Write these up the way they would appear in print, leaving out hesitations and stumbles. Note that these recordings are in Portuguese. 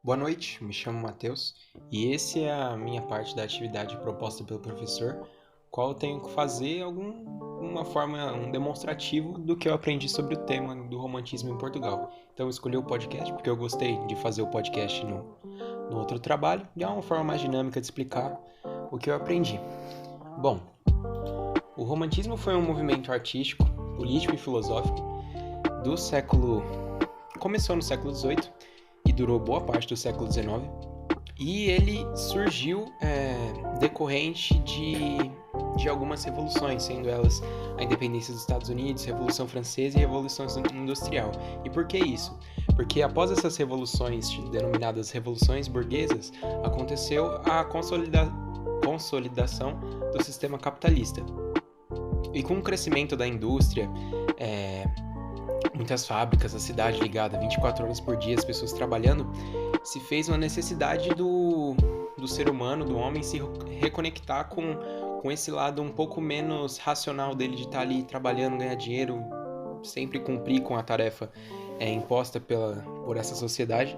Boa noite, me chamo Matheus e esse é a minha parte da atividade proposta pelo professor, qual eu tenho que fazer um demonstrativo do que eu aprendi sobre o tema do romantismo em Portugal. Então eu escolhi o podcast porque eu gostei de fazer o podcast no outro trabalho e é uma forma mais dinâmica de explicar o que eu aprendi. Bom, o romantismo foi um movimento artístico, político e filosófico começou no século XVIII e durou boa parte do século XIX, e ele surgiu decorrente de algumas revoluções, sendo elas a independência dos Estados Unidos, Revolução Francesa e Revolução Industrial. E por que isso? Porque após essas revoluções, denominadas revoluções burguesas, aconteceu a consolidação do sistema capitalista. E com o crescimento da indústria, muitas fábricas, a cidade ligada 24 horas por dia, as pessoas trabalhando, se fez uma necessidade do ser humano, do homem, se reconectar com esse lado um pouco menos racional dele de estar ali trabalhando, ganhar dinheiro, sempre cumprir com a tarefa imposta por essa sociedade.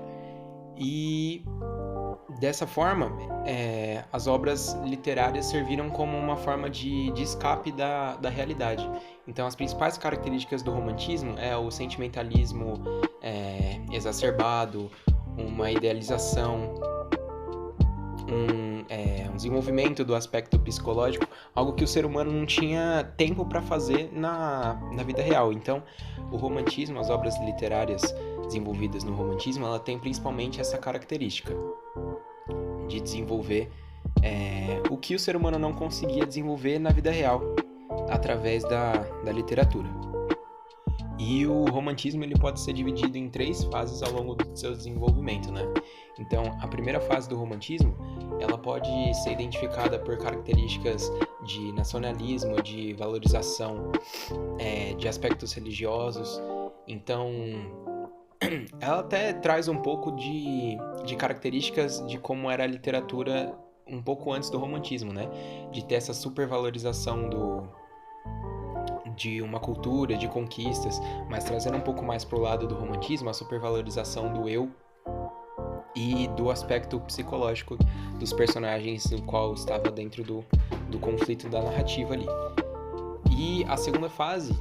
E dessa forma, as obras literárias serviram como uma forma de escape da realidade. Então, as principais características do romantismo é o sentimentalismo exacerbado, uma idealização, um desenvolvimento do aspecto psicológico, algo que o ser humano não tinha tempo para fazer na vida real. Então, o romantismo, as obras literárias desenvolvidas no romantismo, ela tem principalmente essa característica de desenvolver o que o ser humano não conseguia desenvolver na vida real através da literatura. E o romantismo ele pode ser dividido em 3 fases ao longo do seu desenvolvimento, né? Então, a primeira fase do romantismo, ela pode ser identificada por características de nacionalismo, de valorização de aspectos religiosos. Então, ela até traz um pouco de características de como era a literatura um pouco antes do romantismo, né? De ter essa supervalorização de uma cultura, de conquistas, mas trazendo um pouco mais pro lado do romantismo, a supervalorização do eu e do aspecto psicológico dos personagens, no qual estava dentro do conflito da narrativa ali. E a segunda fase,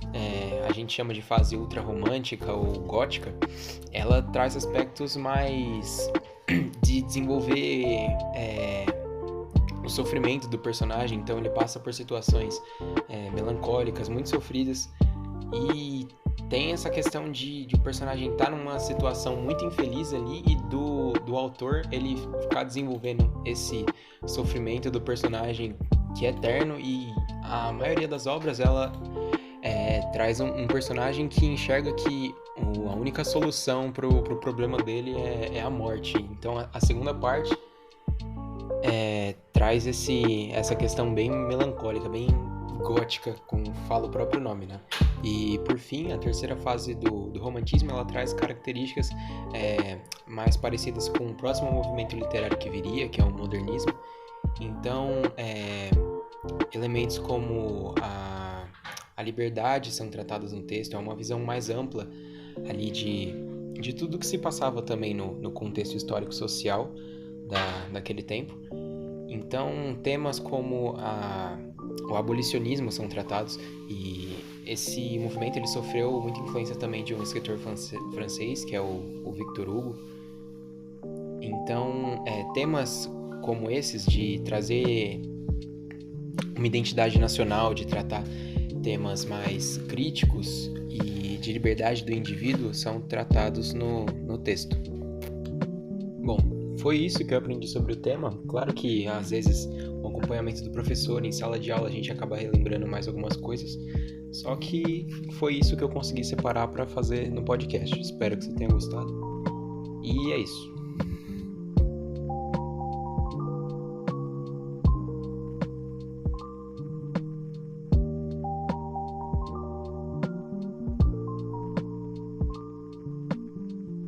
a gente chama de fase ultra-romântica ou gótica, ela traz aspectos mais de desenvolver o sofrimento do personagem. Então ele passa por situações melancólicas, muito sofridas, e tem essa questão de o personagem estar numa situação muito infeliz ali e do autor ele ficar desenvolvendo esse sofrimento do personagem que é eterno. E a maioria das obras ela traz um personagem que enxerga que a única solução pro problema dele é a morte. Então a segunda parte traz essa questão bem melancólica, bem gótica, como fala o próprio nome, né? E por fim, a terceira fase do romantismo, ela traz características mais parecidas com o próximo movimento literário que viria, que é o modernismo. Então, elementos como a liberdade são tratados no texto, é uma visão mais ampla ali de tudo que se passava também no contexto histórico-social daquele tempo. Então, temas como o abolicionismo são tratados, e esse movimento ele sofreu muita influência também de um escritor francês, que é o Victor Hugo. Então, temas como esses de trazer uma identidade nacional, de tratar temas mais críticos e de liberdade do indivíduo são tratados no texto. Bom, foi isso que eu aprendi sobre o tema. Claro que às vezes o acompanhamento do professor em sala de aula a gente acaba relembrando mais algumas coisas, só que foi isso que eu consegui separar para fazer no podcast. Espero que você tenha gostado, e é isso.